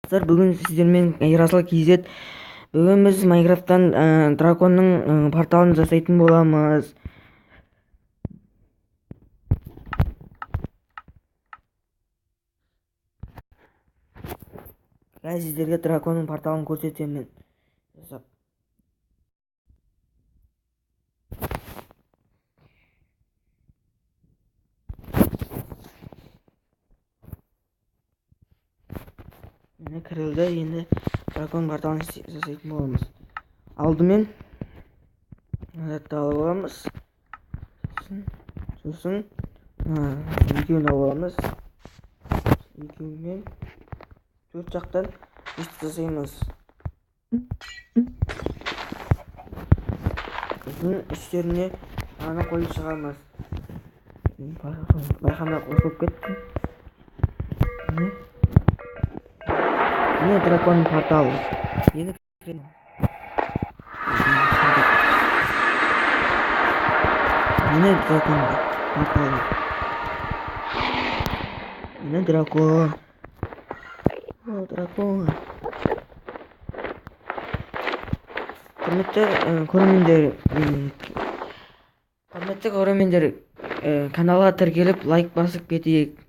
Бүгін сіздермен Ерасыл KZ. Бүгін біз Майнкрафттан драконның порталын жасайтын боламыз. Сіздерге драконның порталын көрсетемін. Міне кірілді, енді дракон порталын жасайтын боламыз. Алдымен алып аламыз. Сосын екеуін алып аламыз. Екеуімен төрт жақтан үст жасаймыз. Сосын үстеріне аны қойып шығамыз. Байқамай қосылып кетті. Міне дракон порталы. Енді кірем. Міне дракон порталы. Міне дракон. О, дракон. Құрметті көрермендер, каналға тіркеліп лайк басып кетейік.